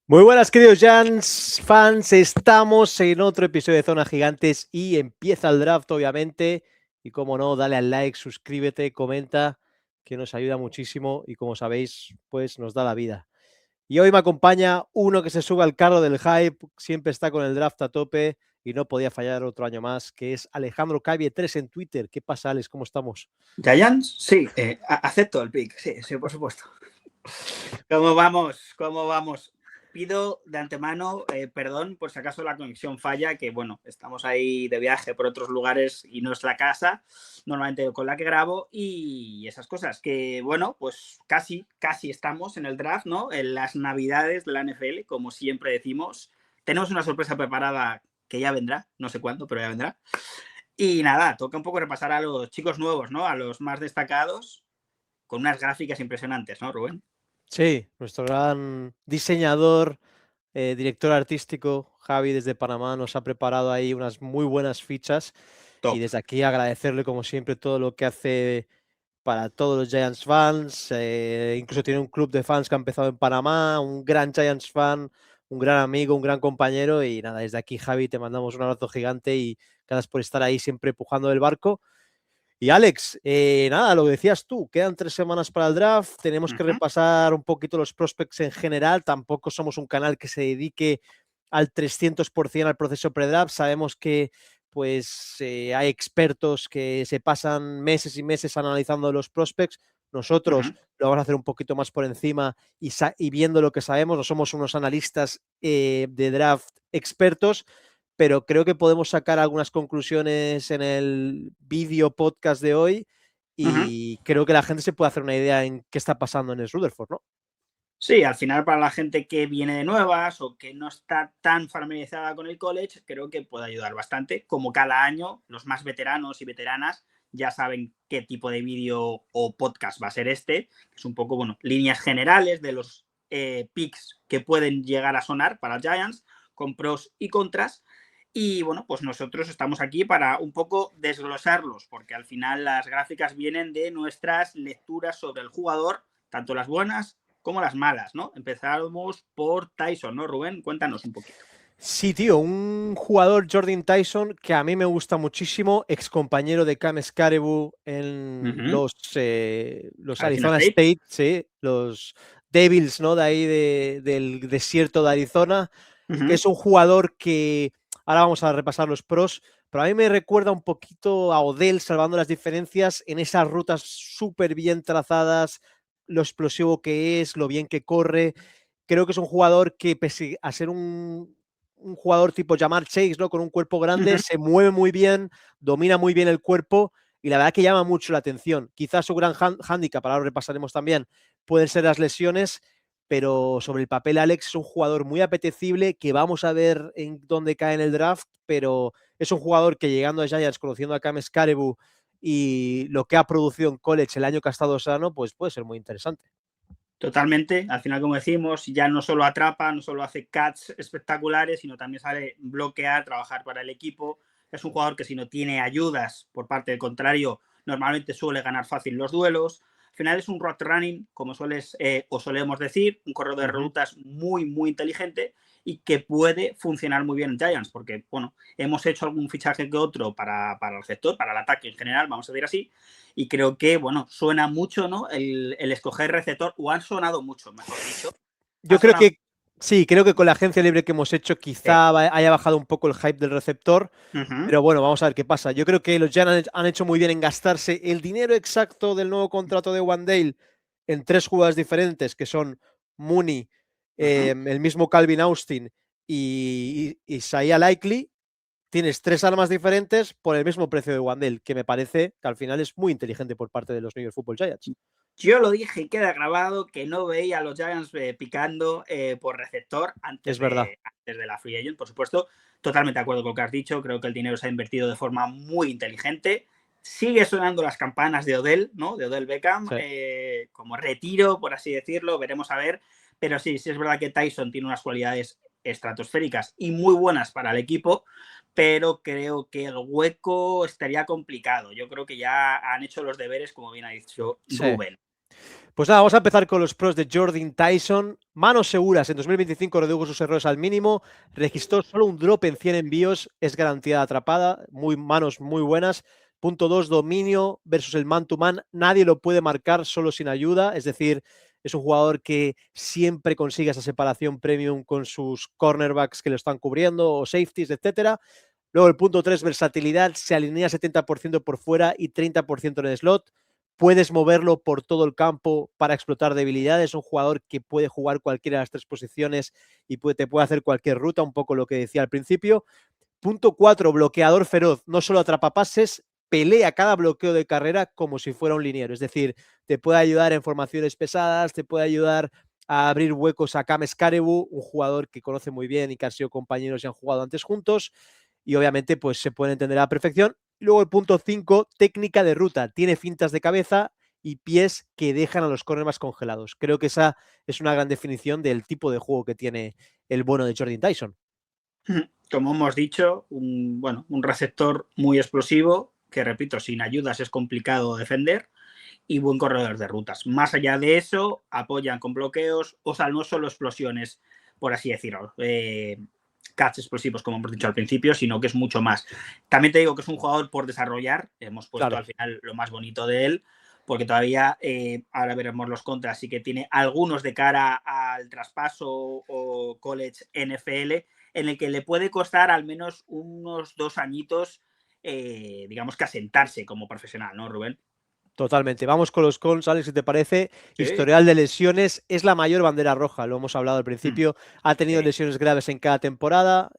Muy buenas, queridos Giants fans. Estamos en otro episodio de Zona Gigantes y empieza el draft, obviamente. Y como no, dale al like, suscríbete, comenta, que nos ayuda muchísimo y como sabéis, pues nos da la vida. Y hoy me acompaña uno que se sube al carro del hype, siempre está con el draft a tope y no podía fallar otro año más, que es Alejandro Cavie 3 en Twitter. ¿Qué pasa, Alex? ¿Cómo estamos? Giants, sí, acepto el pick, sí, por supuesto. ¿Cómo vamos? ¿Cómo vamos? Pido de antemano perdón por si acaso la conexión falla, que bueno, estamos ahí de viaje por otros lugares y no es la casa, normalmente con la que grabo y esas cosas, que bueno, pues casi estamos en el draft, ¿no? En las navidades de la NFL, como siempre decimos. Tenemos una sorpresa preparada que ya vendrá, no sé cuándo, pero ya vendrá. Y nada, toca un poco repasar a los chicos nuevos, ¿no? A los más destacados, con unas gráficas impresionantes, ¿no, Rubén? Sí, nuestro gran diseñador, director artístico, Javi desde Panamá, nos ha preparado ahí unas muy buenas fichas y Top. desde aquí agradecerle como siempre todo lo que hace para todos los Giants fans. Incluso tiene un club de fans que ha empezado en Panamá, un gran Giants fan, un gran amigo, un gran compañero y nada, desde aquí Javi te mandamos un abrazo gigante y gracias por estar ahí siempre empujando el barco. Y Alex, nada, lo que decías tú, quedan 3 semanas para el draft, tenemos que repasar un poquito los prospects en general, tampoco somos un canal que se dedique al 300% al proceso pre-draft, sabemos que pues hay expertos que se pasan meses y meses analizando los prospects, nosotros lo vamos a hacer un poquito más por encima y viendo lo que sabemos, no somos unos analistas de draft expertos, pero creo que podemos sacar algunas conclusiones en el vídeo podcast de hoy y creo que la gente se puede hacer una idea en qué está pasando en el Rutherford, ¿no? Sí, al final para la gente que viene de nuevas o que no está tan familiarizada con el college, creo que puede ayudar bastante. Como cada año, los más veteranos y veteranas ya saben qué tipo de vídeo o podcast va a ser este. Es un poco, bueno, líneas generales de los picks que pueden llegar a sonar para Giants, con pros y contras. Y bueno, pues nosotros estamos aquí para un poco desglosarlos, porque al final las gráficas vienen de nuestras lecturas sobre el jugador, tanto las buenas como las malas, ¿no? Empezamos por Tyson, ¿no, Rubén? Cuéntanos un poquito. Sí, tío, un jugador, Jordan Tyson, que a mí me gusta muchísimo, ex compañero de Cam Scaraboo en los Arizona Arizona State. State, sí, los Devils, ¿no? De ahí del desierto de Arizona, que es un jugador que, ahora vamos a repasar los pros, pero a mí me recuerda un poquito a Odell, salvando las diferencias, en esas rutas súper bien trazadas, lo explosivo que es, lo bien que corre. Creo que es un jugador que, pese a ser un jugador tipo Jamar Chase, ¿no? Con un cuerpo grande, se mueve muy bien, domina muy bien el cuerpo y la verdad que llama mucho la atención. Quizás su gran hándicap, ahora lo repasaremos también, pueden ser las lesiones, pero sobre el papel Alex es un jugador muy apetecible que vamos a ver en dónde cae en el draft, pero es un jugador que llegando a Giants, conociendo a Cam Scaraboo y lo que ha producido en college el año que ha estado sano, pues puede ser muy interesante. Totalmente, al final como decimos, ya no solo atrapa, no solo hace catch espectaculares, sino también sabe bloquear, trabajar para el equipo. Es un jugador que si no tiene ayudas por parte del contrario, normalmente suele ganar fácil los duelos. Al final es un route running, como o solemos decir, un corredor de rutas muy inteligente y que puede funcionar muy bien en Giants, porque bueno, hemos hecho algún fichaje que otro para el receptor, para el ataque en general, vamos a decir así, y creo que, bueno, suena mucho, ¿no? El escoger receptor, o han sonado mucho, mejor dicho. Yo creo que sí, creo que con la agencia libre que hemos hecho quizá haya bajado un poco el hype del receptor, pero bueno, vamos a ver qué pasa. Yo creo que los Giants han hecho muy bien en gastarse el dinero exacto del nuevo contrato de Wandale en 3 jugadores diferentes, que son Mooney, el mismo Calvin Austin y Isaiah Likely. Tienes 3 armas diferentes por el mismo precio de Wandale, que me parece que al final es muy inteligente por parte de los New York Football Giants. Yo lo dije y queda grabado que no veía a los Giants picando por receptor Es verdad. antes de la free agent, por supuesto. Totalmente de acuerdo con lo que has dicho. Creo que el dinero se ha invertido de forma muy inteligente. Sigue sonando las campanas de Odell, ¿no? De Odell Beckham, Sí. como retiro, por así decirlo. Veremos a ver. Pero sí es verdad que Tyson tiene unas cualidades estratosféricas y muy buenas para el equipo, pero creo que el hueco estaría complicado. Yo creo que ya han hecho los deberes, como bien ha dicho Sí. Rubén. Pues nada, vamos a empezar con los pros de Jordan Tyson. Manos seguras. En 2025 redujo sus errores al mínimo. Registró solo un drop en 100 envíos. Es garantía de atrapada. Manos muy buenas. Punto 2, dominio versus el man-to-man. Nadie lo puede marcar solo sin ayuda. Es decir, es un jugador que siempre consigue esa separación premium con sus cornerbacks que lo están cubriendo o safeties, etcétera. Luego el punto 3, versatilidad, se alinea 70% por fuera y 30% en el slot. Puedes moverlo por todo el campo para explotar debilidades. Es un jugador que puede jugar cualquiera de las 3 posiciones y te puede hacer cualquier ruta, un poco lo que decía al principio. Punto 4, bloqueador feroz. No solo atrapa pases, pelea cada bloqueo de carrera como si fuera un liniero. Es decir, te puede ayudar en formaciones pesadas, te puede ayudar a abrir huecos a Cam Scarebu, un jugador que conoce muy bien y que han sido compañeros y han jugado antes juntos. Y obviamente pues se puede entender a la perfección. Luego el punto 5, técnica de ruta. Tiene fintas de cabeza y pies que dejan a los corners congelados. Creo que esa es una gran definición del tipo de juego que tiene el bueno de Jordan Tyson. Como hemos dicho, un receptor muy explosivo, que repito, sin ayudas es complicado defender, y buen corredor de rutas. Más allá de eso, apoyan con bloqueos, o sea, no solo explosiones, por así decirlo, catch explosivos, como hemos dicho al principio, sino que es mucho más. También te digo que es un jugador por desarrollar, hemos puesto al final lo más bonito de él, porque todavía, ahora veremos los contras, sí que tiene algunos de cara al traspaso o college NFL, en el que le puede costar al menos unos 2 añitos, digamos que asentarse como profesional, ¿no, Rubén? Totalmente. Vamos con los cons, Alex, si te parece. Sí. Historial de lesiones es la mayor bandera roja, lo hemos hablado al principio. Ha tenido lesiones graves en cada temporada.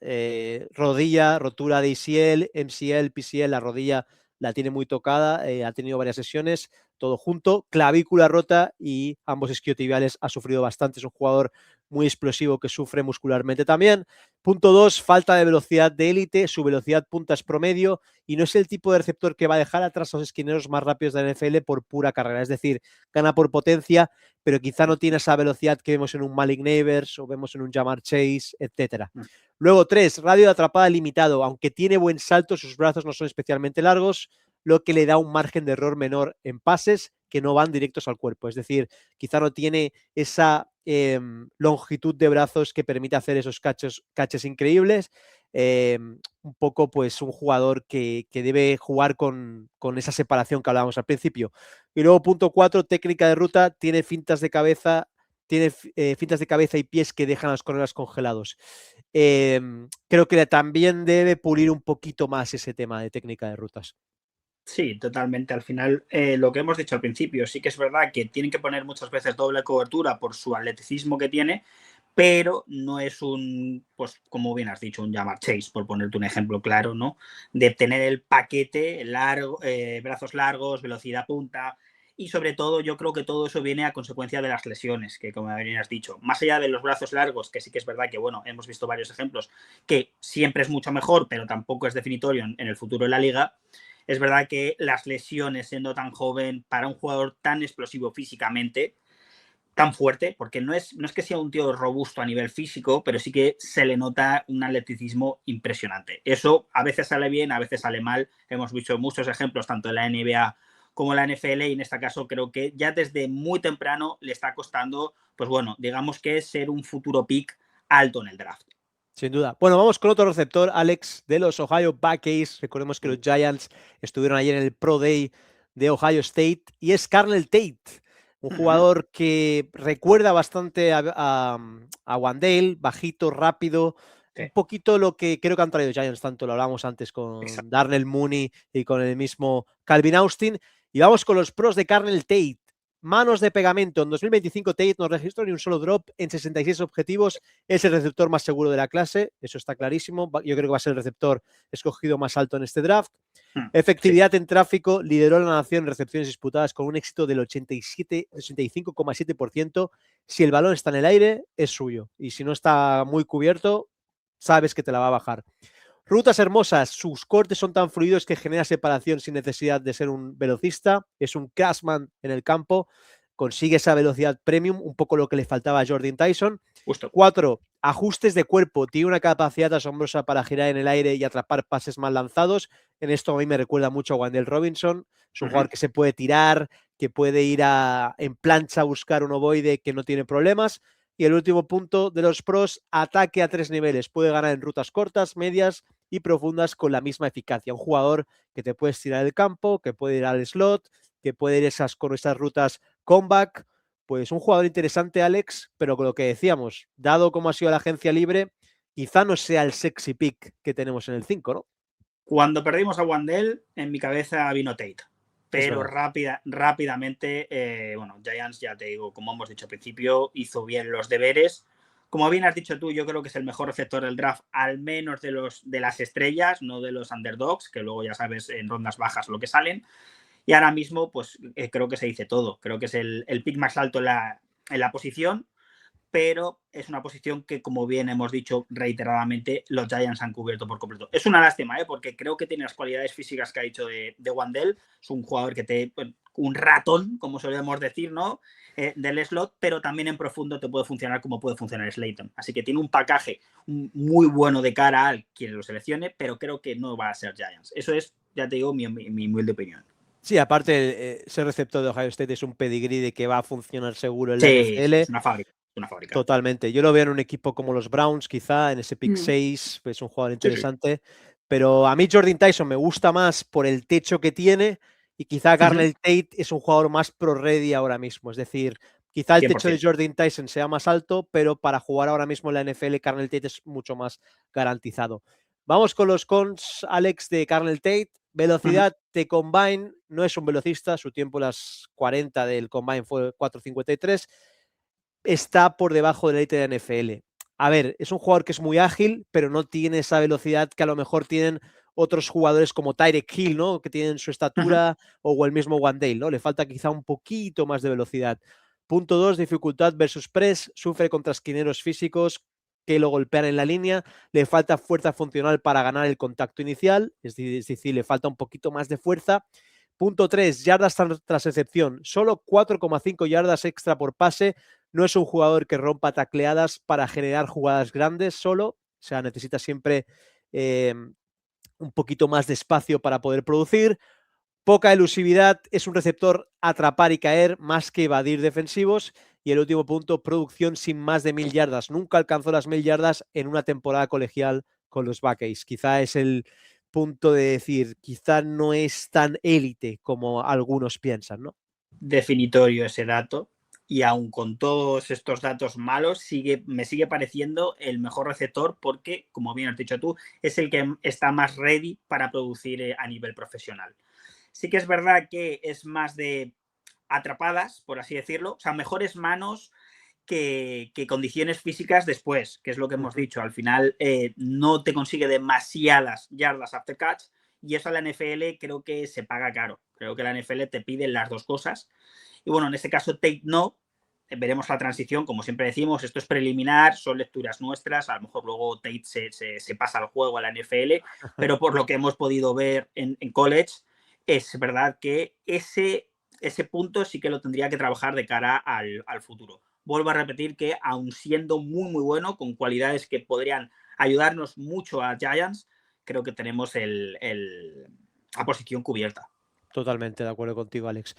Rodilla, rotura de ACL, MCL, PCL, la rodilla la tiene muy tocada. Ha tenido varias sesiones, todo junto. Clavícula rota y ambos isquiotibiales ha sufrido bastante. Es un jugador muy explosivo que sufre muscularmente también. Punto 2, falta de velocidad de élite. Su velocidad punta es promedio y no es el tipo de receptor que va a dejar atrás a los esquineros más rápidos de la NFL por pura carrera. Es decir, gana por potencia, pero quizá no tiene esa velocidad que vemos en un Malik Neighbors o vemos en un Jamar Chase, etcétera. Luego 3, radio de atrapada limitado. Aunque tiene buen salto, sus brazos no son especialmente largos, lo que le da un margen de error menor en pases que no van directos al cuerpo. Es decir, quizá no tiene esa longitud de brazos que permite hacer esos catches increíbles. Un poco pues un jugador que debe jugar con esa separación que hablábamos al principio. Y luego punto 4, técnica de ruta, tiene fintas de cabeza y pies que dejan a los corredores congelados. Creo que también debe pulir un poquito más ese tema de técnica de rutas. Sí, totalmente. Al final, lo que hemos dicho al principio, sí que es verdad que tienen que poner muchas veces doble cobertura por su atleticismo que tiene, pero no es pues como bien has dicho, un Jamar Chase, por ponerte un ejemplo claro, ¿no? De tener el paquete largo, brazos largos, velocidad punta, y sobre todo yo creo que todo eso viene a consecuencia de las lesiones, que como bien has dicho, más allá de los brazos largos, que sí que es verdad que, bueno, hemos visto varios ejemplos, que siempre es mucho mejor, pero tampoco es definitorio en el futuro de la liga. Es verdad que las lesiones siendo tan joven para un jugador tan explosivo físicamente, tan fuerte, porque no es que sea un tío robusto a nivel físico, pero sí que se le nota un atleticismo impresionante. Eso a veces sale bien, a veces sale mal. Hemos visto muchos ejemplos, tanto en la NBA como en la NFL, y en este caso creo que ya desde muy temprano le está costando, pues bueno, digamos que ser un futuro pick alto en el draft. Sin duda. Bueno, vamos con otro receptor, Alex, de los Ohio Buckeyes. Recordemos que los Giants estuvieron ayer en el Pro Day de Ohio State y es Carnell Tate, un jugador que recuerda bastante a Wandale, bajito, rápido, un poquito lo que creo que han traído Giants, tanto lo hablábamos antes con Darnell Mooney y con el mismo Calvin Austin. Y vamos con los pros de Carnell Tate. Manos de pegamento. En 2025 Tate no registró ni un solo drop en 66 objetivos. Es el receptor más seguro de la clase. Eso está clarísimo. Yo creo que va a ser el receptor escogido más alto en este draft. Efectividad en tráfico. Lideró la nación en recepciones disputadas con un éxito del 85,7%. Si el balón está en el aire, es suyo. Y si no está muy cubierto, sabes que te la va a bajar. Rutas hermosas, sus cortes son tan fluidos que genera separación sin necesidad de ser un velocista, es un crashman en el campo, consigue esa velocidad premium, un poco lo que le faltaba a Jordan Tyson. 4, ajustes de cuerpo, tiene una capacidad asombrosa para girar en el aire y atrapar pases mal lanzados. En esto a mí me recuerda mucho a Wandale Robinson, es un jugador que se puede tirar, que puede ir en plancha a buscar un ovoide que no tiene problemas. Y el último punto de los pros, ataque a 3 niveles. Puede ganar en rutas cortas, medias y profundas con la misma eficacia. Un jugador que te puede tirar el campo, que puede ir al slot, que puede ir con esas rutas comeback. Pues un jugador interesante, Alex, pero con lo que decíamos, dado como ha sido la agencia libre, quizá no sea el sexy pick que tenemos en el 5, ¿no? Cuando perdimos a Wandell, en mi cabeza vino Tate. Pero verdad. rápidamente, bueno, Giants, ya te digo, como hemos dicho al principio, hizo bien los deberes. Como bien has dicho tú, yo creo que es el mejor receptor del draft, al menos de las estrellas, no de los underdogs, que luego ya sabes en rondas bajas lo que salen. Y ahora mismo, pues creo que se dice todo. Creo que es el pick más alto en la posición, pero es una posición que, como bien hemos dicho reiteradamente, los Giants han cubierto por completo. Es una lástima, porque creo que tiene las cualidades físicas que ha dicho de Wandell. Es un jugador que un ratón, como solemos decir, ¿no? Del slot, pero también en profundo te puede funcionar como puede funcionar Slayton. Así que tiene un pacaje muy bueno de cara a quien lo seleccione, pero creo que no va a ser Giants. Eso es, ya te digo, mi humilde opinión. Sí, aparte, ese receptor de Ohio State es un pedigrí de que va a funcionar seguro en la Sí, sí, NFL. es una fábrica. Una fábrica. Totalmente. Yo lo veo en un equipo como los Browns, quizá, en ese pick 6, pues un jugador Sí, sí. interesante. Pero a mí Jordan Tyson me gusta más por el techo que tiene y quizá Garnell Tate es un jugador más pro-ready ahora mismo. Es decir, quizá el techo de 100%. Jordan Tyson sea más alto, pero para jugar ahora mismo en la NFL, Garnell Tate es mucho más garantizado. Vamos con los cons, Alex, de Garnell Tate. Velocidad de combine, no es un velocista, su tiempo en las 40 del combine fue 4.53. Está por debajo del élite de la NFL. A ver, es un jugador que es muy ágil, pero no tiene esa velocidad que a lo mejor tienen otros jugadores como Tyreek Hill, ¿no? Que tienen su estatura, o el mismo Wandale, ¿no? Le falta quizá un poquito más de velocidad. Punto 2, dificultad versus press. Sufre contra esquineros físicos que lo golpean en la línea. Le falta fuerza funcional para ganar el contacto inicial. Es decir, le falta un poquito más de fuerza. Punto 3, yardas tras recepción. Solo 4,5 yardas extra por pase. No es un jugador que rompa tacleadas para generar jugadas grandes solo. O sea, necesita siempre un poquito más de espacio para poder producir. Poca elusividad, es un receptor atrapar y caer más que evadir defensivos. Y el último punto, producción sin más de 1.000 yardas. Nunca alcanzó las 1.000 yardas en una temporada colegial con los Buckeyes. Quizá es el punto de decir, quizá no es tan élite como algunos piensan, ¿no? Definitorio ese dato. Y aun con todos estos datos malos, me sigue pareciendo el mejor receptor porque, como bien has dicho tú, es el que está más ready para producir a nivel profesional. Sí que es verdad que es más de atrapadas, por así decirlo, o sea, mejores manos que condiciones físicas después, que es lo que hemos dicho. Al final no te consigue demasiadas yardas after catch y eso a la NFL creo que se paga caro. Creo que la NFL te pide las dos cosas. Y bueno, en este caso Tate no. Veremos la transición, como siempre decimos, esto es preliminar, son lecturas nuestras, a lo mejor luego Tate se pasa al juego a la NFL, pero por lo que hemos podido ver en college, es verdad que ese punto sí que lo tendría que trabajar de cara al futuro. Vuelvo a repetir que aun siendo muy bueno, con cualidades que podrían ayudarnos mucho a Giants, creo que tenemos la posición cubierta. Totalmente de acuerdo contigo, Alex.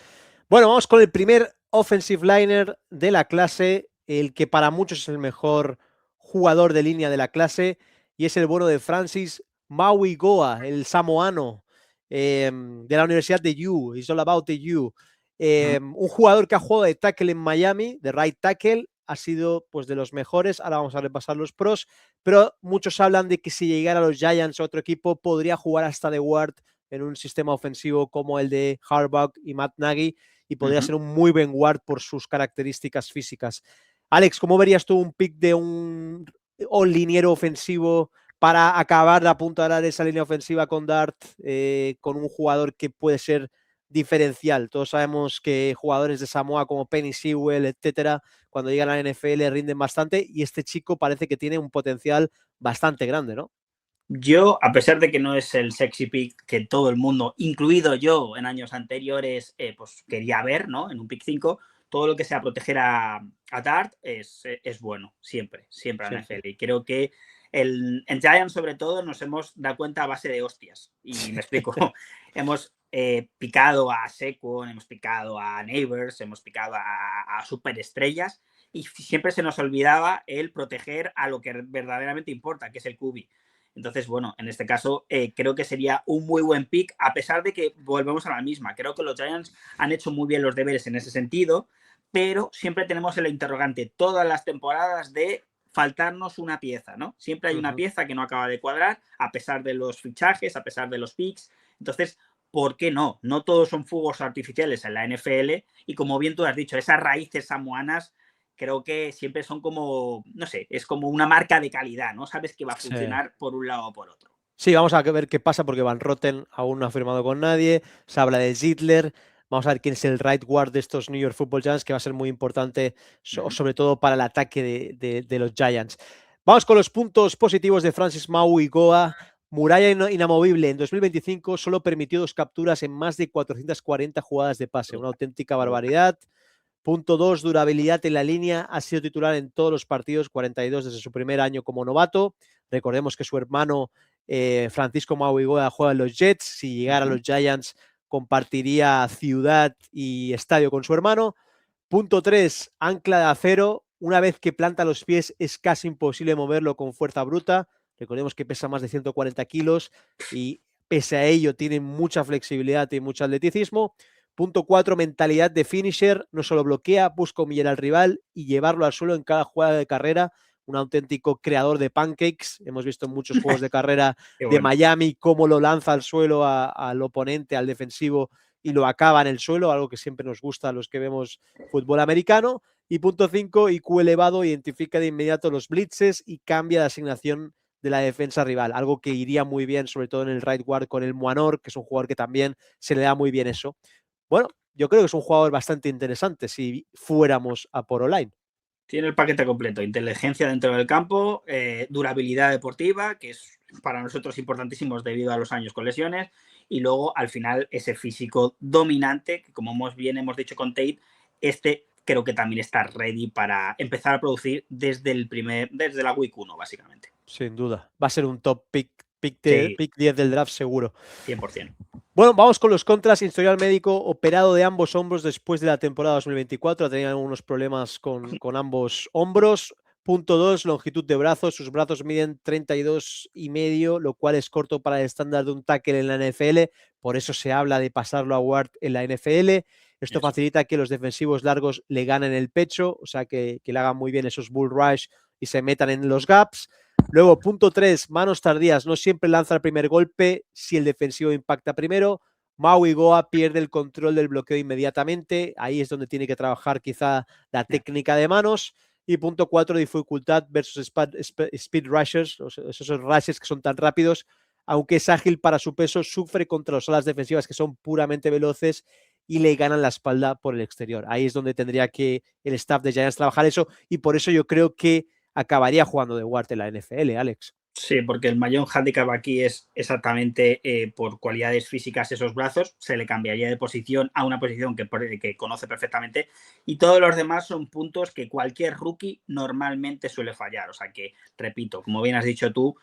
Bueno, vamos con el primer offensive liner de la clase, el que para muchos es el mejor jugador de línea de la clase, y es el bueno de Francis Mauigoa, el samoano de la Universidad de U. It's all about the U. Un jugador que ha jugado de tackle en Miami, de right tackle, ha sido pues de los mejores. Ahora vamos a repasar los pros, pero muchos hablan de que si llegara a los Giants o otro equipo podría jugar hasta de guard en un sistema ofensivo como el de Harbaugh y Matt Nagy, y podría ser un muy buen guard por sus características físicas. Alex, ¿cómo verías tú un pick de un liniero ofensivo para acabar de apuntalar esa línea ofensiva con Dart, con un jugador que puede ser diferencial? Todos sabemos que jugadores de Samoa como Penny Sewell, etcétera, cuando llegan a la NFL rinden bastante, y este chico parece que tiene un potencial bastante grande, ¿no? Yo, a pesar de que no es el sexy pick que todo el mundo, incluido yo en años anteriores, pues quería ver, ¿no? En un pick 5, todo lo que sea proteger a Dart es bueno, siempre a la NFL. Y creo que en Giants, sobre todo, nos hemos dado cuenta a base de hostias. Y me explico. Hemos picado a Saquon, hemos picado a Neighbors, hemos picado a superestrellas y siempre se nos olvidaba el proteger a lo que verdaderamente importa, que es el QB. Entonces, bueno, en este caso creo que sería un muy buen pick, a pesar de que volvemos a la misma. Creo que los Giants han hecho muy bien los deberes en ese sentido, pero siempre tenemos el interrogante todas las temporadas de faltarnos una pieza, ¿no? Siempre hay una pieza que no acaba de cuadrar, a pesar de los fichajes, a pesar de los picks. Entonces, ¿por qué no? No todos son fuegos artificiales en la NFL y como bien tú has dicho, esas raíces samoanas creo que siempre son como, no sé, es como una marca de calidad, ¿no? Sabes que va a funcionar por un lado o por otro. Sí, vamos a ver qué pasa porque Van Roten aún no ha firmado con nadie, se habla de Zidler, vamos a ver quién es el right guard de estos New York Football Giants, que va a ser muy importante, sobre todo para el ataque de los Giants. Vamos con los puntos positivos de Francis Mauigoa. Muralla inamovible, en 2025 solo permitió 2 capturas en más de 440 jugadas de pase, una auténtica barbaridad. Punto 2, durabilidad en la línea, ha sido titular en todos los partidos, 42 desde su primer año como novato. Recordemos que su hermano Francisco Mauigoa juega en los Jets, si llegara a los Giants compartiría ciudad y estadio con su hermano. Punto 3, ancla de acero, una vez que planta los pies es casi imposible moverlo con fuerza bruta. Recordemos que pesa más de 140 kilos y pese a ello tiene mucha flexibilidad y mucho atleticismo. Punto 4, mentalidad de finisher, no solo bloquea, busca humillar al rival y llevarlo al suelo en cada jugada de carrera. Un auténtico creador de pancakes. Hemos visto en muchos juegos de carrera de Miami cómo lo lanza al suelo al oponente, al defensivo, y lo acaba en el suelo, algo que siempre nos gusta a los que vemos fútbol americano. Y punto 5, IQ elevado, identifica de inmediato los blitzes y cambia de asignación de la defensa rival, algo que iría muy bien, sobre todo en el right guard con el Muanor, que es un jugador que también se le da muy bien eso. Bueno, yo creo que es un jugador bastante interesante si fuéramos a por online. Tiene el paquete completo, inteligencia dentro del campo, durabilidad deportiva, que es para nosotros importantísimos debido a los años con lesiones, y luego al final ese físico dominante, que como bien hemos dicho con Tate, creo que también está ready para empezar a producir desde la week 1, básicamente. Sin duda, va a ser un top pick 10 del draft seguro. 100%. Bueno, vamos con los contras. Historial médico, operado de ambos hombros después de la temporada 2024. Tenía algunos problemas con ambos hombros. Punto 2, longitud de brazos. Sus brazos miden 32,5, lo cual es corto para el estándar de un tackle en la NFL. Por eso se habla de pasarlo a Ward en la NFL. Esto facilita que los defensivos largos le ganen el pecho, o sea, que le hagan muy bien esos bull rush y se metan en los gaps. Luego, punto 3, manos tardías. No siempre lanza el primer golpe si el defensivo impacta primero. Mauigoa pierde el control del bloqueo inmediatamente. Ahí es donde tiene que trabajar quizá la técnica de manos. Y punto 4, dificultad versus speed rushers, esos rushes que son tan rápidos. Aunque es ágil para su peso, sufre contra las alas defensivas que son puramente veloces y le ganan la espalda por el exterior. Ahí es donde tendría que el staff de Giants trabajar eso, y por eso yo creo que acabaría jugando de guard en la NFL, Alex. Sí, porque el mayor handicap aquí es exactamente por cualidades físicas esos brazos, se le cambiaría de posición a una posición que conoce perfectamente, y todos los demás son puntos que cualquier rookie normalmente suele fallar. O sea que, repito, como bien has dicho tú,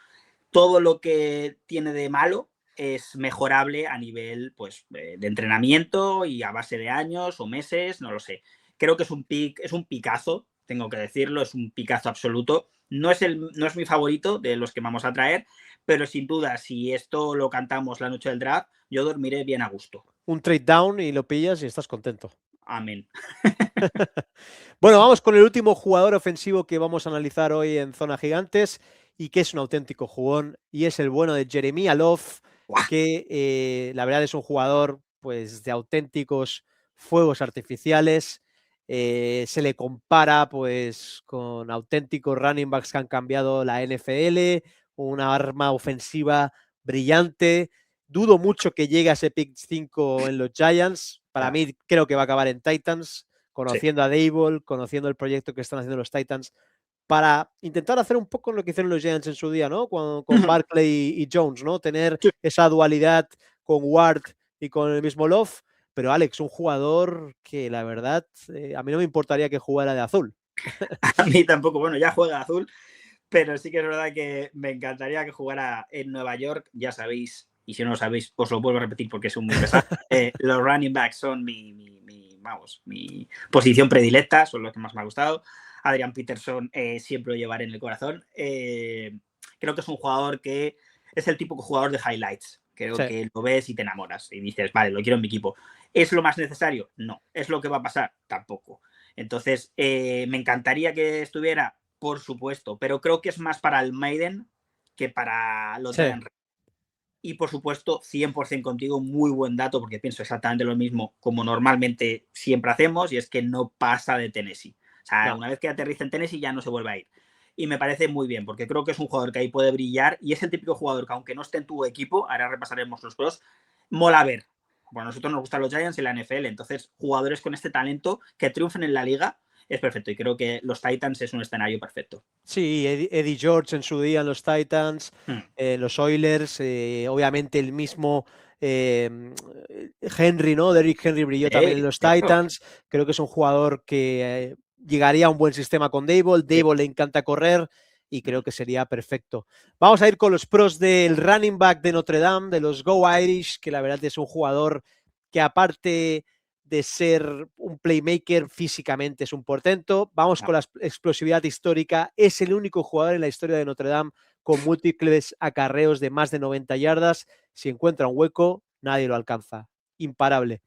todo lo que tiene de malo es mejorable a nivel pues, de entrenamiento y a base de años o meses, no lo sé. Creo que es un picazo, tengo que decirlo, es un picazo absoluto. No es mi favorito de los que vamos a traer, pero sin duda, si esto lo cantamos la noche del draft, yo dormiré bien a gusto. Un trade down y lo pillas y estás contento. Amén. Bueno, vamos con el último jugador ofensivo que vamos a analizar hoy en Zona Gigantes y que es un auténtico jugón, y es el bueno de Jeremiah Love, que la verdad es un jugador pues de auténticos fuegos artificiales. Se le compara pues con auténticos running backs que han cambiado la NFL, una arma ofensiva brillante. Dudo mucho que llegue a ese pick 5 en los Giants. Para mí creo que va a acabar en Titans, conociendo a Daboll, conociendo el proyecto que están haciendo los Titans, para intentar hacer un poco lo que hicieron los Giants en su día, ¿no? Con Barkley y Jones, ¿no? Tener esa dualidad con Ward y con el mismo Love. Pero Alex, un jugador que la verdad a mí no me importaría que jugara de azul. A mí tampoco, bueno, ya juega azul, pero sí que es verdad que me encantaría que jugara en Nueva York. Ya sabéis, y si no lo sabéis, os lo vuelvo a repetir porque es un muy pesado. Los running backs son mi posición predilecta, son los que más me ha gustado. Adrian Peterson siempre lo llevaré en el corazón. Creo que es un jugador que es el típico jugador de highlights. Creo Sí. que lo ves y te enamoras y dices, vale, lo quiero en mi equipo. ¿Es lo más necesario? No. ¿Es lo que va a pasar? Tampoco. Entonces, me encantaría que estuviera, por supuesto, pero creo que es más para el Maiden que para los Sí. Giants. Y por supuesto, 100% contigo, muy buen dato, porque pienso exactamente lo mismo como normalmente siempre hacemos, y es que no pasa de Tennessee. O sea, No. una vez que aterriza en Tennessee ya no se vuelve a ir. Y me parece muy bien, porque creo que es un jugador que ahí puede brillar, y es el típico jugador que aunque no esté en tu equipo, ahora repasaremos los pros, mola ver. Bueno, a nosotros nos gustan los Giants y la NFL, entonces jugadores con este talento que triunfen en la liga es perfecto, y creo que los Titans es un escenario perfecto. Sí, Eddie George en su día en los Titans, los Oilers, obviamente el mismo Henry, ¿no? Derrick Henry brilló también en los Claro. Titans. Creo que es un jugador que llegaría a un buen sistema con Dable. Dable le encanta correr y creo que sería perfecto. Vamos a ir con los pros del running back de Notre Dame, de los Go Irish, que la verdad es un jugador que aparte de ser un playmaker, físicamente es un portento. Vamos con la explosividad histórica. Es el único jugador en la historia de Notre Dame con múltiples acarreos de más de 90 yardas. Si encuentra un hueco, nadie lo alcanza. Imparable.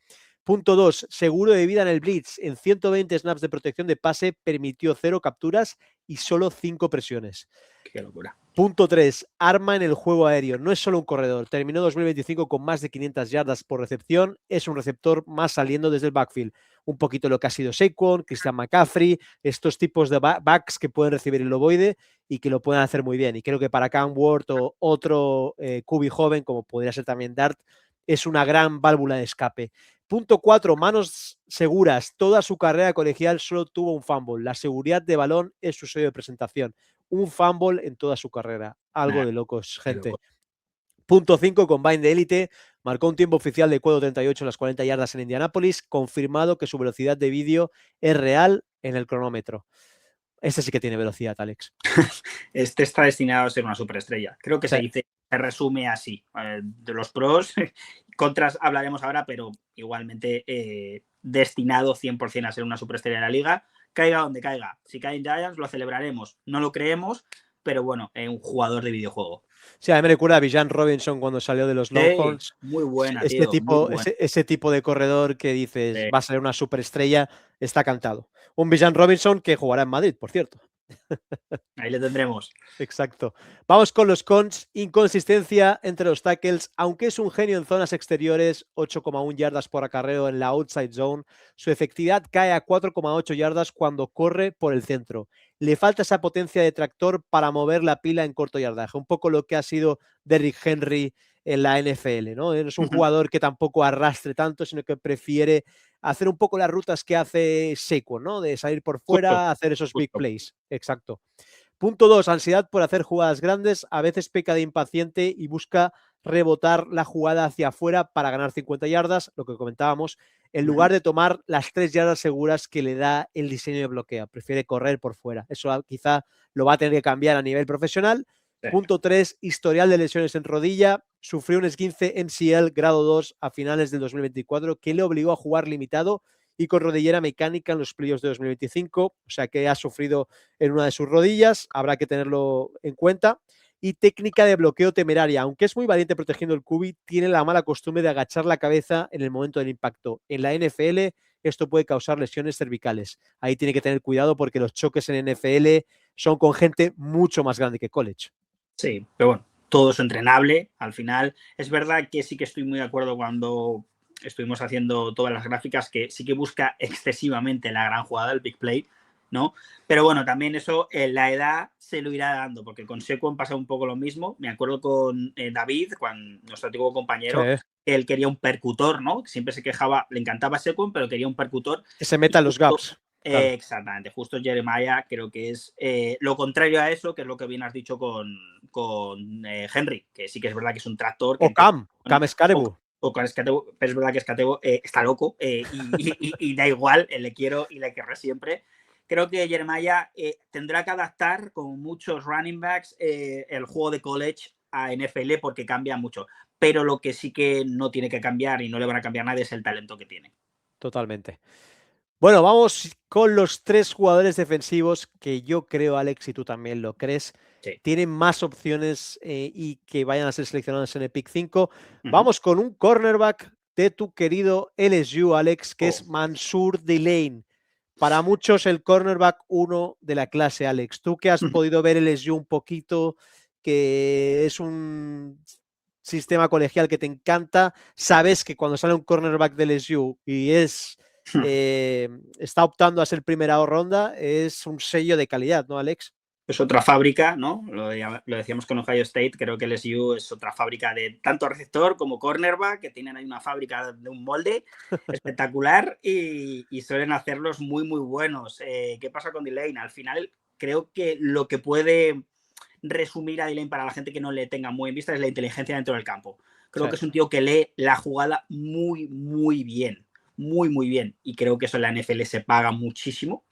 Punto 2. Seguro de vida en el blitz. En 120 snaps de protección de pase permitió 0 capturas y solo 5 presiones. Qué locura. Punto 3. Arma en el juego aéreo. No es solo un corredor. Terminó 2025 con más de 500 yardas por recepción. Es un receptor más saliendo desde el backfield. Un poquito lo que ha sido Saquon, Christian McCaffrey, estos tipos de backs que pueden recibir el ovoide y que lo pueden hacer muy bien. Y creo que para Cam Ward o otro QB joven, como podría ser también Dart, es una gran válvula de escape. Punto 4. Manos seguras. Toda su carrera colegial solo tuvo un fumble. La seguridad de balón es su sello de presentación. Un fumble en toda su carrera. Algo de locos, gente. Punto 5, combine de élite. Marcó un tiempo oficial de 4.38 en las 40 yardas en Indianápolis. Confirmado que su velocidad de vídeo es real en el cronómetro. Este sí que tiene velocidad, Alex. Este está destinado a ser una superestrella. Creo que Sí. se resume así. De los pros, contras hablaremos ahora, pero igualmente destinado 100% a ser una superestrella de la liga. Caiga donde caiga. Si cae en Giants, lo celebraremos. No lo creemos, pero bueno, es un jugador de videojuego. Sí, a mí me recuerda a Bijan Robinson cuando salió de los Sí, Longhorns. muy buena, Este tío. Muy tipo, buena. ese tipo de corredor que dices Sí. va a ser una superestrella, está cantado. Un Bijan Robinson que jugará en Madrid, por cierto. Ahí le tendremos. Exacto. Vamos con los cons. Inconsistencia entre los tackles. Aunque es un genio en zonas exteriores, 8,1 yardas por acarreo en la outside zone, su efectividad cae a 4,8 yardas cuando corre por el centro. Le falta esa potencia de tractor para mover la pila en corto yardaje. Un poco lo que ha sido Derrick Henry en la NFL, ¿no? Es un jugador que tampoco arrastre tanto, sino que prefiere hacer un poco las rutas que hace Saquon, ¿no? De salir por Justo, fuera, hacer esos big justo. plays. Exacto. Punto 2, ansiedad por hacer jugadas grandes, a veces peca de impaciente y busca rebotar la jugada hacia afuera para ganar 50 yardas, lo que comentábamos, en lugar de tomar las 3 yardas seguras que le da el diseño de bloqueo. Prefiere correr por fuera. Eso quizá lo va a tener que cambiar a nivel profesional. Sí. Punto 3, historial de lesiones en rodilla. Sufrió un esguince MCL grado 2 a finales del 2024 que le obligó a jugar limitado y con rodillera mecánica en los playoffs de 2025, o sea que ha sufrido en una de sus rodillas, habrá que tenerlo en cuenta. Y técnica de bloqueo temeraria, aunque es muy valiente protegiendo el cubi, tiene la mala costumbre de agachar la cabeza en el momento del impacto. En la NFL esto puede causar lesiones cervicales. Ahí tiene que tener cuidado porque los choques en NFL son con gente mucho más grande que college. Sí, pero bueno, todo es entrenable. Al final, es verdad que sí que estoy muy de acuerdo cuando estuvimos haciendo todas las gráficas, que sí que busca excesivamente la gran jugada, el big play, ¿no? Pero bueno, también eso, la edad se lo irá dando, porque con Saquon pasa un poco lo mismo. Me acuerdo con David, nuestro antiguo compañero, Sí. él quería un percutor, ¿no? Siempre se quejaba, le encantaba Saquon, pero quería un percutor. Que se Y metan los justo, gaps. Claro. exactamente, justo Jeremiah creo que es lo contrario a eso, que es lo que bien has dicho con Henry, que sí que es verdad que es un tractor. O Cam Scarebu. O con Escatebo, pero es verdad que Escatebo está loco y da igual, le quiero y le querré siempre. Creo que Jeremiah tendrá que adaptar, con muchos running backs, el juego de college a NFL porque cambia mucho. Pero lo que sí que no tiene que cambiar y no le van a cambiar nadie es el talento que tiene. Totalmente. Bueno, vamos con los 3 jugadores defensivos que yo creo, Alex, y tú también lo crees, Sí. tienen más opciones y que vayan a ser seleccionados en el pick 5. Ujú. Vamos con un cornerback de tu querido LSU, Alex, que Oh. es Mansour Delane. Para muchos el cornerback uno de la clase, Alex. Tú que has podido ver LSU un poquito, que es un sistema colegial que te encanta, sabes que cuando sale un cornerback de LSU y está optando a ser primera ronda, es un sello de calidad, ¿no, Alex? Es otra fábrica, ¿no? Lo decíamos con Ohio State, creo que LSU es otra fábrica de tanto receptor como cornerback, que tienen ahí una fábrica de un molde espectacular y suelen hacerlos muy, muy buenos. ¿Qué pasa con Delane? Al final, creo que lo que puede resumir a Delane para la gente que no le tenga muy en vista es la inteligencia dentro del campo. Creo Sí. que es un tío que lee la jugada muy, muy bien. Muy, muy bien. Y creo que eso en la NFL se paga muchísimo.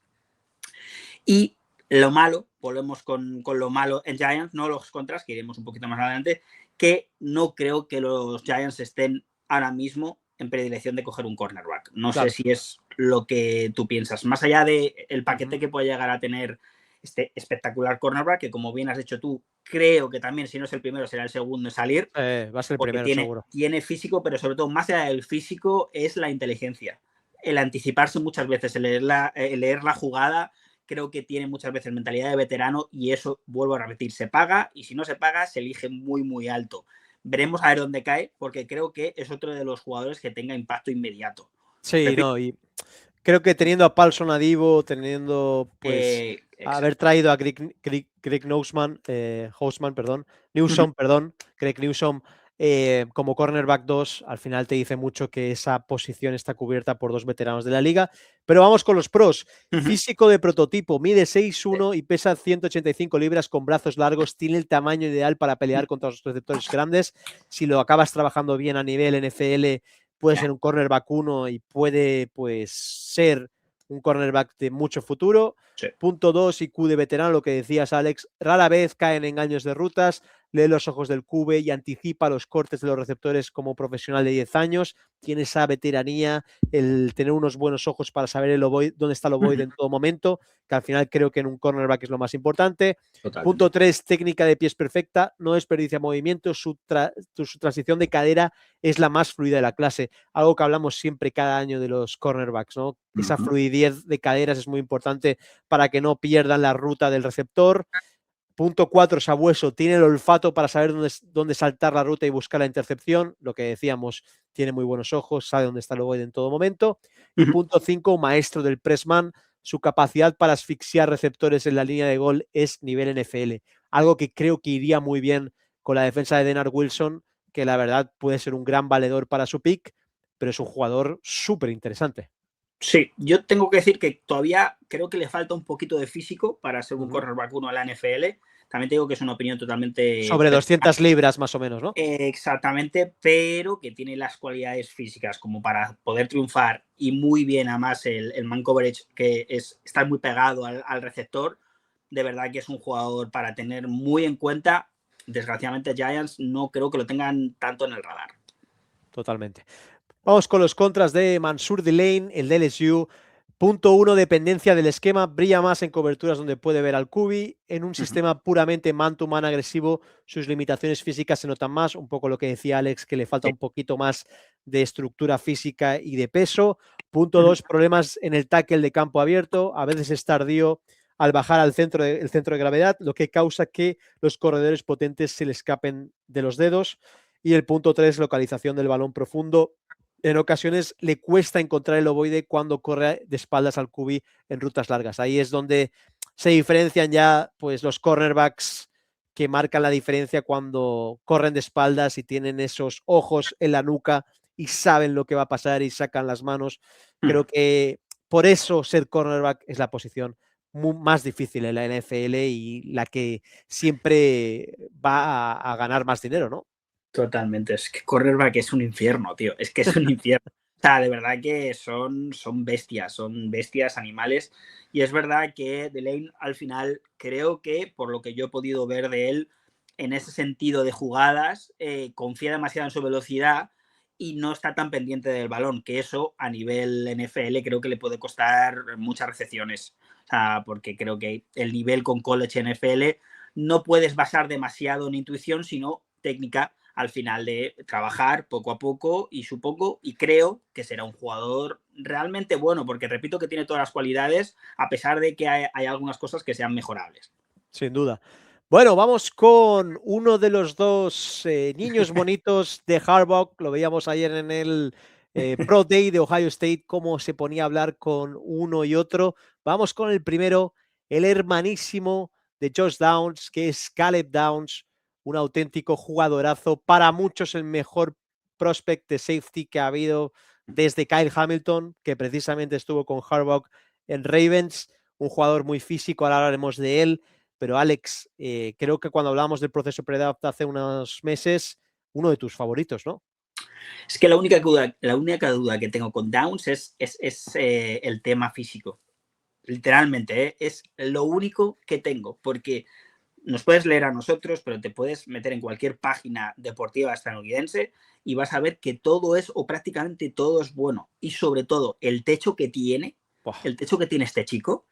Y lo malo, volvemos con lo malo en Giants, no los contras, que iremos un poquito más adelante, que no creo que los Giants estén ahora mismo en predilección de coger un cornerback. No sé Claro. si es lo que tú piensas. Más allá del paquete Ujú. que puede llegar a tener este espectacular cornerback, que como bien has dicho tú, creo que también si no es el primero será el segundo en salir, Va a ser el porque primero, seguro. tiene físico, pero sobre todo más allá del físico es la inteligencia. El anticiparse muchas veces, el leer la jugada, creo que tiene muchas veces mentalidad de veterano y eso, vuelvo a repetir, se paga y si no se paga, se elige muy, muy alto. Veremos a ver dónde cae, porque creo que es otro de los jugadores que tenga impacto inmediato. Sí, Repito, no, y creo que teniendo a Paulson Adivo, teniendo pues haber exacto. traído a Greg Hausman, perdón, Newsom, perdón, Greg Newsom como cornerback 2, al final te dice mucho que esa posición está cubierta por 2 veteranos de la liga. Pero vamos con los pros. Físico de prototipo, mide 6'1 y pesa 185 libras con brazos largos, tiene el tamaño ideal para pelear contra los receptores grandes. Si lo acabas trabajando bien a nivel NFL, puede ser un cornerback 1 y puede pues ser un cornerback de mucho futuro. Sí. Punto 2, IQ de veterano, lo que decías, Alex. Rara vez caen engaños de rutas, lee los ojos del QB y anticipa los cortes de los receptores como profesional de 10 años. Tiene esa veteranía, el tener unos buenos ojos para saber el ovoide, dónde está el ovoide en todo momento, que al final creo que en un cornerback es lo más importante. Punto Totalmente. 3, técnica de pies perfecta, no desperdicia movimiento, su transición de cadera es la más fluida de la clase, algo que hablamos siempre cada año de los cornerbacks, ¿no? Esa fluidez de caderas es muy importante para que no pierdan la ruta del receptor. Punto 4, Sabueso tiene el olfato para saber dónde saltar la ruta y buscar la intercepción, lo que decíamos, tiene muy buenos ojos, sabe dónde está el ovoide en todo momento. Y punto 5, maestro del pressman, su capacidad para asfixiar receptores en la línea de gol es nivel NFL, algo que creo que iría muy bien con la defensa de Denard Wilson, que la verdad puede ser un gran valedor para su pick, pero es un jugador súper interesante. Sí, yo tengo que decir que todavía creo que le falta un poquito de físico para ser un Uh-huh. cornerback 1 a la NFL. También te digo que es una opinión totalmente Sobre personal. 200 libras más o menos, ¿no? Exactamente, pero que tiene las cualidades físicas como para poder triunfar y muy bien además el man coverage, que es estar muy pegado al receptor. De verdad que es un jugador para tener muy en cuenta. Desgraciadamente Giants no creo que lo tengan tanto en el radar. Totalmente. Vamos con los contras de Mansour Delane, el de LSU. Punto 1, dependencia del esquema. Brilla más en coberturas donde puede ver al QB. En un sistema puramente man-to-man agresivo, sus limitaciones físicas se notan más. Un poco lo que decía Alex, que le falta Sí. un poquito más de estructura física y de peso. Punto 2, problemas en el tackle de campo abierto. A veces es tardío al bajar al centro el centro de gravedad, lo que causa que los corredores potentes se le escapen de los dedos. Y el punto 3, localización del balón profundo. En ocasiones le cuesta encontrar el ovoide cuando corre de espaldas al QB en rutas largas. Ahí es donde se diferencian ya pues, los cornerbacks que marcan la diferencia cuando corren de espaldas y tienen esos ojos en la nuca y saben lo que va a pasar y sacan las manos. Creo que por eso ser cornerback es la posición más difícil en la NFL y la que siempre va a ganar más dinero, ¿no? Totalmente, es que cornerback es un infierno, tío, es que es un infierno. O sea, de verdad que son bestias, animales. Y es verdad que Delane al final creo que, por lo que yo he podido ver de él, en ese sentido de jugadas, confía demasiado en su velocidad y no está tan pendiente del balón, que eso a nivel NFL creo que le puede costar muchas recepciones. O sea, porque creo que el nivel con college NFL no puedes basar demasiado en intuición, sino técnica al final de trabajar poco a poco, y supongo y creo que será un jugador realmente bueno, porque repito que tiene todas las cualidades, a pesar de que hay algunas cosas que sean mejorables. Sin duda. Bueno, vamos con uno de los dos niños bonitos de Harbaugh. Lo veíamos ayer en el Pro Day de Ohio State, cómo se ponía a hablar con uno y otro. Vamos con el primero, el hermanísimo de Josh Downs, que es Caleb Downs, un auténtico jugadorazo. Para muchos el mejor prospect de safety que ha habido desde Kyle Hamilton, que precisamente estuvo con Harbaugh en Ravens. Un jugador muy físico, ahora hablaremos de él. Pero Alex, creo que cuando hablábamos del proceso pre-draft hace unos meses, uno de tus favoritos, ¿no? Es que la única duda que tengo con Downs es el tema físico. Literalmente, es lo único que tengo, porque nos puedes leer a nosotros, pero te puedes meter en cualquier página deportiva estadounidense y vas a ver que todo es, o prácticamente todo es bueno. Y sobre todo, el techo que tiene este chico,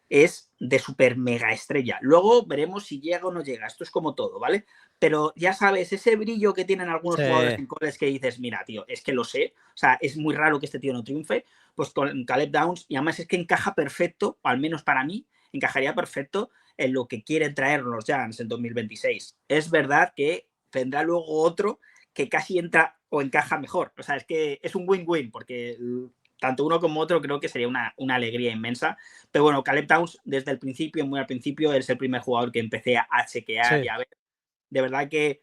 es de super mega estrella. Luego veremos si llega o no llega. Esto es como todo, ¿vale? Pero ya sabes, ese brillo que tienen algunos jugadores en college que dices, mira, tío, es que lo sé. O sea, es muy raro que este tío no triunfe. Pues con Caleb Downs, y además es que encaja perfecto, o al menos para mí, encajaría perfecto en lo que quieren traer los Giants en 2026. Es verdad que tendrá luego otro que casi entra o encaja mejor. O sea, es que es un win-win, porque tanto uno como otro creo que sería una alegría inmensa. Pero bueno, Caleb Downs, desde el principio, muy al principio, es el primer jugador que empecé a chequear y a ver. De verdad que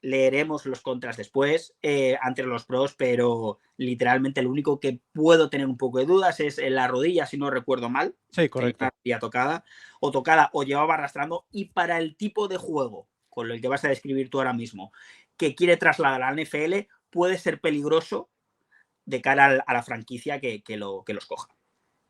leeremos los contras después ante los pros, pero literalmente lo único que puedo tener un poco de dudas es en la rodilla, si no recuerdo mal. Sí, correcto. Tenía tocada o llevaba arrastrando. Y para el tipo de juego con el que vas a describir tú ahora mismo, que quiere trasladar a la NFL, puede ser peligroso de cara a la franquicia que los coja.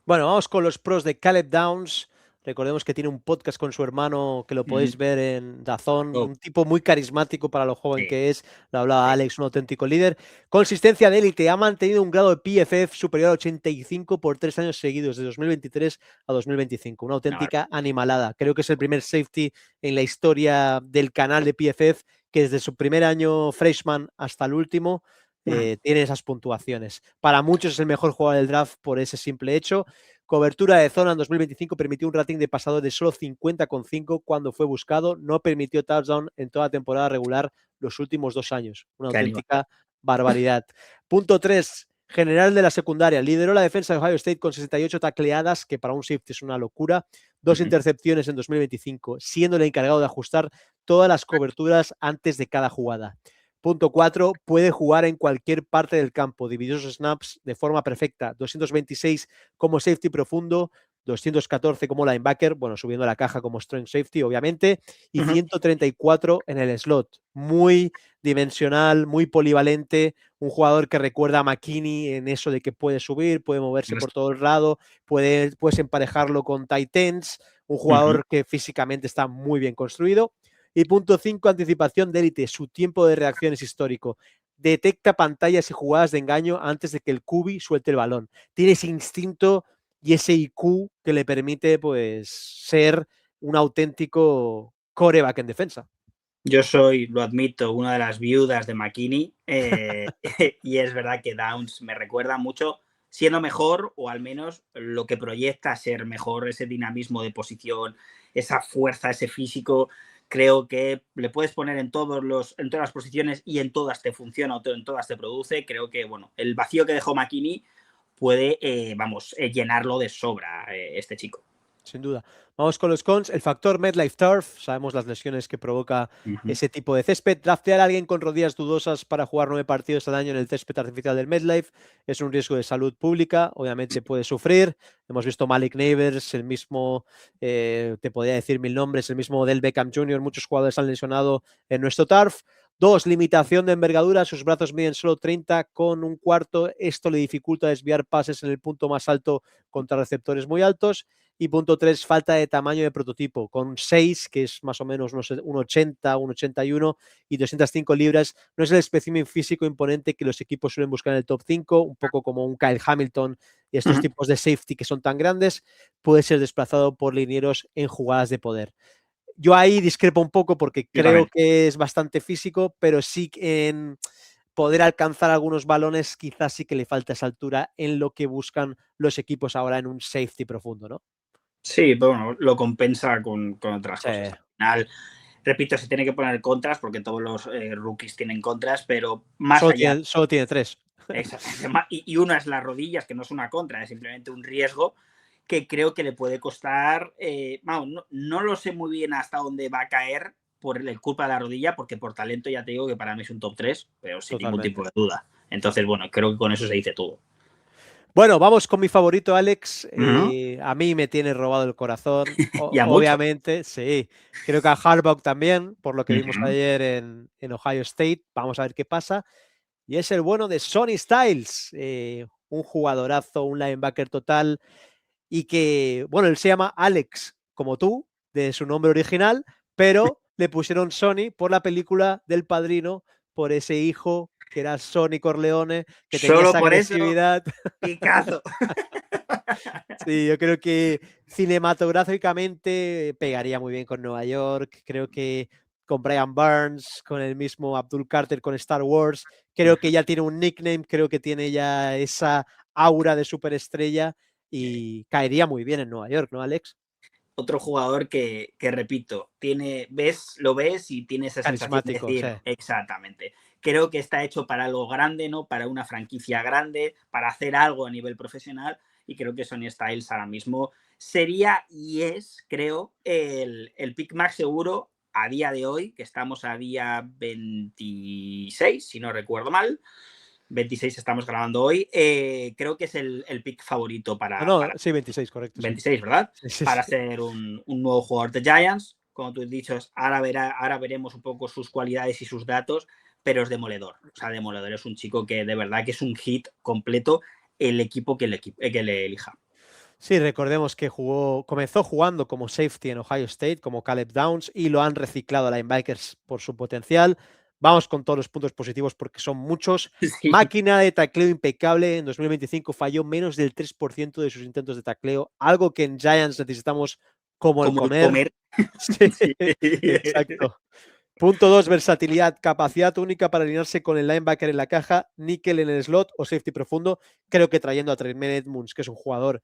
Bueno, vamos con los pros de Caleb Downs. Recordemos que tiene un podcast con su hermano que lo podéis ver en DAZN. Un tipo muy carismático para lo joven que es. Lo hablaba Alex, un auténtico líder. Consistencia de élite. Ha mantenido un grado de PFF superior a 85 por 3 años seguidos, de 2023 a 2025. Una auténtica animalada. Creo que es el primer safety en la historia del canal de PFF que desde su primer año freshman hasta el último tiene esas puntuaciones. Para muchos es el mejor jugador del draft por ese simple hecho. Cobertura de zona en 2025 permitió un rating de pasado de solo 50,5 cuando fue buscado. No permitió touchdown en toda temporada regular los últimos 2 años. Una auténtica barbaridad. Punto 3. General de la secundaria. Lideró la defensa de Ohio State con 68 tacleadas, que para un safety es una locura. 2 intercepciones en 2025, siendo el encargado de ajustar todas las coberturas antes de cada jugada. Punto 4, puede jugar en cualquier parte del campo, dividió sus snaps de forma perfecta, 226 como safety profundo, 214 como linebacker, bueno, subiendo la caja como strong safety, obviamente, y 134 en el slot. Muy dimensional, muy polivalente, un jugador que recuerda a McKinney en eso de que puede subir, puede moverse por todo el lado, puedes emparejarlo con tight ends, un jugador que físicamente está muy bien construido. Y punto 5, anticipación de élite. Su tiempo de reacción es histórico. Detecta pantallas y jugadas de engaño antes de que el QB suelte el balón. Tiene ese instinto y ese IQ que le permite pues ser un auténtico quarterback en defensa. Yo soy, lo admito, una de las viudas de McKinney y es verdad que Downs me recuerda mucho, siendo mejor, o al menos lo que proyecta ser mejor, ese dinamismo de posición, esa fuerza, ese físico. Creo que le puedes poner en todas las posiciones y en todas te funciona o en todas te produce. Creo que bueno, el vacío que dejó McKinney puede llenarlo de sobra este chico. Sin duda. Vamos con los cons. El factor MetLife Turf. Sabemos las lesiones que provoca ese tipo de césped. Draftear a alguien con rodillas dudosas para jugar 9 partidos al año en el césped artificial del MetLife es un riesgo de salud pública. Obviamente puede sufrir. Hemos visto Malik Neighbors, el mismo, te podría decir 1000 nombres, el mismo Del Beckham Jr. Muchos jugadores han lesionado en nuestro turf. 2, limitación de envergadura. Sus brazos miden solo 30 con un cuarto. Esto le dificulta desviar pases en el punto más alto contra receptores muy altos. Y punto 3, falta de tamaño de prototipo. Con 6, que es más o menos unos 1,80, 1,81 y 205 libras, no es el espécimen físico imponente que los equipos suelen buscar en el top 5, un poco como un Kyle Hamilton y estos tipos de safety que son tan grandes. Puede ser desplazado por linieros en jugadas de poder. Yo ahí discrepo un poco porque creo que es bastante físico, pero sí en poder alcanzar algunos balones quizás sí que le falta esa altura en lo que buscan los equipos ahora en un safety profundo, ¿no? Sí, pero bueno, lo compensa con otras cosas. Sí. Al final, repito, se tiene que poner contras porque todos los rookies tienen contras, pero más allá. Solo tiene 3. Y una es las rodillas, que no es una contra, es simplemente un riesgo que creo que le puede costar. No lo sé muy bien hasta dónde va a caer por el culpa de la rodilla, porque por talento ya te digo que para mí es un top 3, pero sin ningún tipo de duda. Entonces, bueno, creo que con eso se dice todo. Bueno, vamos con mi favorito, Alex. A mí me tiene robado el corazón. Obviamente, sí. Creo que a Harbaugh también, por lo que vimos ayer en Ohio State. Vamos a ver qué pasa. Y es el bueno de Sonny Styles, un jugadorazo, un linebacker total. Y que, bueno, él se llama Alex, como tú, de su nombre original, pero le pusieron Sonny por la película del Padrino, por ese hijo que era Sonny Corleone, que tenía Solo esa por eso, agresividad. Picazo. Sí, yo creo que cinematográficamente pegaría muy bien con Nueva York. Creo que con Brian Burns, con el mismo Abdul Carter, con Star Wars, creo que ya tiene un nickname, creo que tiene ya esa aura de superestrella y caería muy bien en Nueva York, ¿no, Alex? Otro jugador que repito, lo ves y tiene esa sensación de Carismático, sí. decir, exactamente. Creo que está hecho para algo grande, ¿no? Para una franquicia grande, para hacer algo a nivel profesional. Y creo que Sonny Styles ahora mismo sería y es, creo, el pick más seguro a día de hoy, que estamos a día 26, si no recuerdo mal. 26 estamos grabando hoy. Creo que es el pick favorito para Sí, 26, correcto. 26, sí. ¿Verdad? Sí, Para ser un nuevo jugador de Giants. Como tú has dicho, ahora veremos un poco sus cualidades y sus datos, pero es demoledor. O sea, demoledor es un chico que de verdad que es un hit completo el equipo que le elija. Sí, recordemos que comenzó jugando como safety en Ohio State, como Caleb Downs, y lo han reciclado a linebackers por su potencial. Vamos con todos los puntos positivos porque son muchos. Sí. Máquina de tacleo impecable. En 2025 falló menos del 3% de sus intentos de tacleo, algo que en Giants necesitamos como el comer. Sí, Sí. exacto. Punto 2, versatilidad, capacidad única para alinearse con el linebacker en la caja, níquel en el slot o safety profundo. Creo que trayendo a Tremaine Edmunds, que es un jugador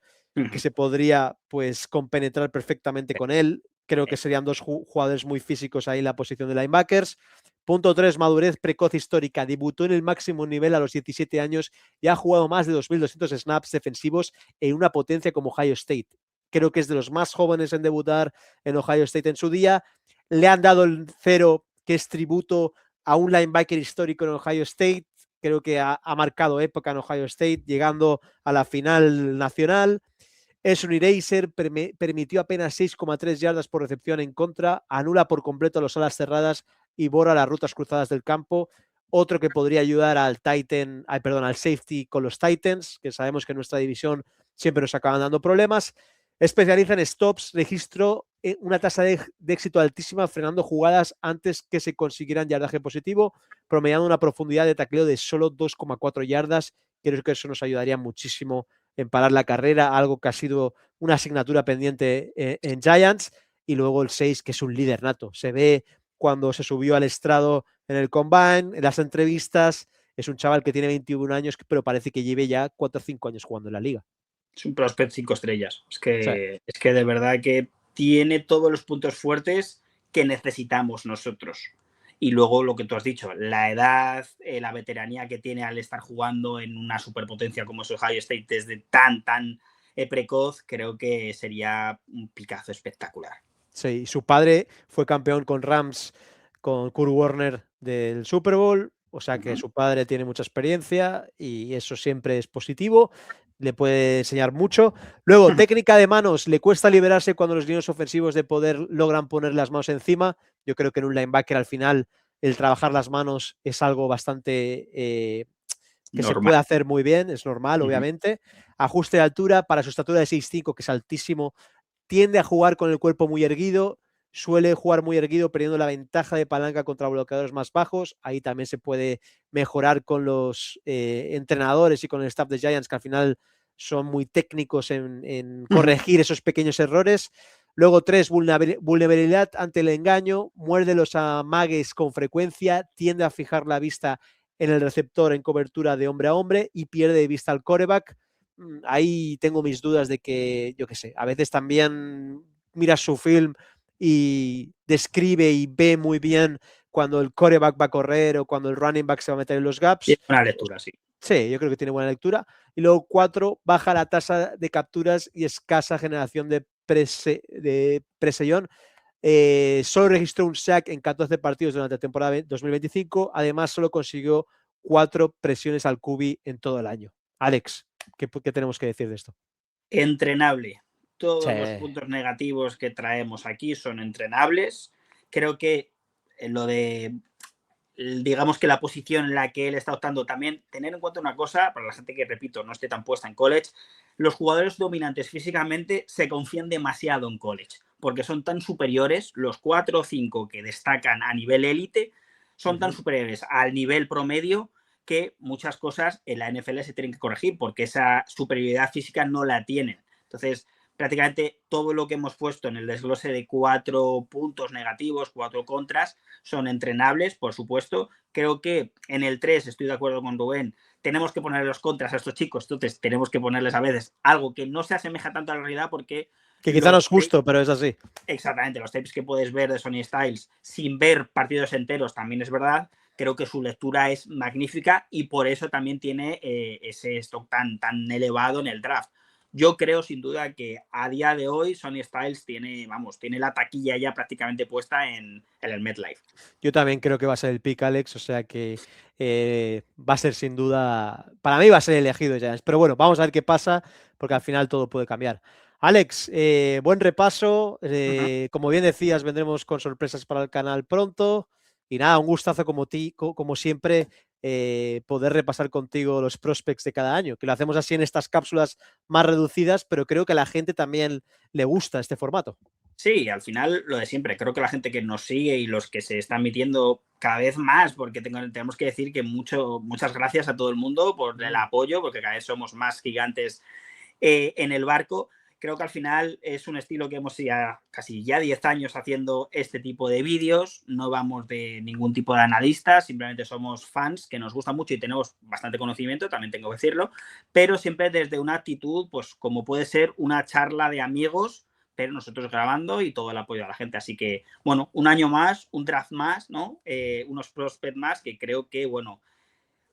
que se podría pues compenetrar perfectamente con él. Creo que serían dos jugadores muy físicos ahí en la posición de linebackers. Punto 3, madurez precoz histórica. Debutó en el máximo nivel a los 17 años y ha jugado más de 2.200 snaps defensivos en una potencia como Ohio State. Creo que es de los más jóvenes en debutar en Ohio State en su día. Le han dado el 0, que es tributo a un linebacker histórico en Ohio State. Creo que ha marcado época en Ohio State, llegando a la final nacional. Es un eraser, permitió apenas 6,3 yardas por recepción en contra, anula por completo las alas cerradas y borra las rutas cruzadas del campo. Otro que podría ayudar al safety con los Titans, que sabemos que en nuestra división siempre nos acaban dando problemas. Especializa en stops, registró una tasa de éxito altísima, frenando jugadas antes que se consiguieran yardaje positivo, promediando una profundidad de tacleo de solo 2,4 yardas. Creo que eso nos ayudaría muchísimo en parar la carrera, algo que ha sido una asignatura pendiente en Giants. Y luego el 6, que es un líder nato. Se ve cuando se subió al estrado en el Combine, en las entrevistas. Es un chaval que tiene 21 años, pero parece que lleve ya 4 o 5 años jugando en la liga. Es un prospect 5 estrellas. Sí. Es que de verdad que tiene todos los puntos fuertes que necesitamos nosotros. Y luego lo que tú has dicho, la edad, la veteranía que tiene al estar jugando en una superpotencia como es Ohio State desde tan precoz, creo que sería un picazo espectacular. Sí, su padre fue campeón con Rams, con Kurt Warner del Super Bowl, o sea que su padre tiene mucha experiencia y eso siempre es positivo, le puede enseñar mucho. Luego, técnica de manos, le cuesta liberarse cuando los lineos ofensivos de poder logran poner las manos encima. Yo creo que en un linebacker al final el trabajar las manos es algo bastante que se puede hacer muy bien, es normal, obviamente. Ajuste de altura para su estatura de 6'5", que es altísimo, tiende a jugar con el cuerpo muy erguido, suele jugar muy erguido, perdiendo la ventaja de palanca contra bloqueadores más bajos. Ahí también se puede mejorar con los entrenadores y con el staff de Giants, que al final son muy técnicos en corregir esos pequeños errores. Luego 3, vulnerabilidad ante el engaño, muerde los amagues con frecuencia, tiende a fijar la vista en el receptor en cobertura de hombre a hombre y pierde de vista al quarterback. Ahí tengo mis dudas de que, yo qué sé, a veces también mira su film y describe y ve muy bien cuando el quarterback va a correr o cuando el running back se va a meter en los gaps. Tiene una lectura, sí. Sí, yo creo que tiene buena lectura. Y luego 4, baja la tasa de capturas y escasa generación de presellón. Solo registró un sack en 14 partidos durante la temporada 2025. Además, solo consiguió 4 presiones al QB en todo el año. Alex, ¿qué tenemos que decir de esto? Entrenable. Todos los puntos negativos que traemos aquí son entrenables. Creo que lo de, digamos que la posición en la que él está optando, también tener en cuenta una cosa, para la gente que, repito, no esté tan puesta en college, los jugadores dominantes físicamente se confían demasiado en college, porque son tan superiores, los 4 o 5 que destacan a nivel élite, son tan superiores al nivel promedio que muchas cosas en la NFL se tienen que corregir, porque esa superioridad física no la tienen. Entonces, prácticamente todo lo que hemos puesto en el desglose de 4 puntos negativos, 4 contras, son entrenables, por supuesto. Creo que en el 3, estoy de acuerdo con Rubén, tenemos que ponerle los contras a estos chicos, entonces tenemos que ponerles a veces algo que no se asemeja tanto a la realidad, porque... Que quizá no es justo, pero es así. Exactamente, los tapes que puedes ver de Sonny Styles sin ver partidos enteros también es verdad. Creo que su lectura es magnífica y por eso también tiene ese stock tan elevado en el draft. Yo creo sin duda que a día de hoy Sonny Styles tiene la taquilla ya prácticamente puesta en el MetLife. Yo también creo que va a ser el pick, Alex, o sea que va a ser sin duda, para mí va a ser elegido Giants, pero bueno, vamos a ver qué pasa, porque al final todo puede cambiar. Alex, buen repaso, como bien decías, vendremos con sorpresas para el canal pronto, y nada, un gustazo como siempre, poder repasar contigo los prospects de cada año, que lo hacemos así en estas cápsulas más reducidas, pero creo que a la gente también le gusta este formato. Sí, al final lo de siempre. Creo que la gente que nos sigue y los que se están metiendo cada vez más, porque tenemos que decir que muchas gracias a todo el mundo por el apoyo, porque cada vez somos más gigantes en el barco. Creo que al final es un estilo que hemos casi 10 años haciendo este tipo de vídeos. No vamos de ningún tipo de analista, simplemente somos fans que nos gusta mucho y tenemos bastante conocimiento, también tengo que decirlo, pero siempre desde una actitud, pues como puede ser una charla de amigos, pero nosotros grabando y todo el apoyo a la gente. Así que, bueno, un año más, un draft más, ¿no? Unos prospects más que creo que, bueno,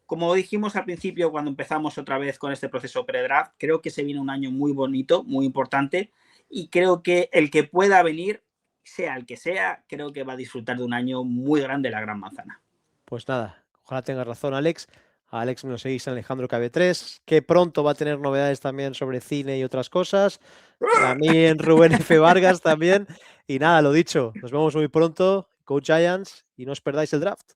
como dijimos al principio cuando empezamos otra vez con este proceso pre-draft, creo que se viene un año muy bonito, muy importante, y creo que el que pueda venir, sea el que sea, creo que va a disfrutar de un año muy grande la Gran Manzana. Pues nada, ojalá tengas razón, Alex. A Alex me lo seguís en Alejandro KB3, que pronto va a tener novedades también sobre cine y otras cosas. A mí en Rubén F. Vargas también. Y nada, lo dicho, nos vemos muy pronto. Go Giants y no os perdáis el draft.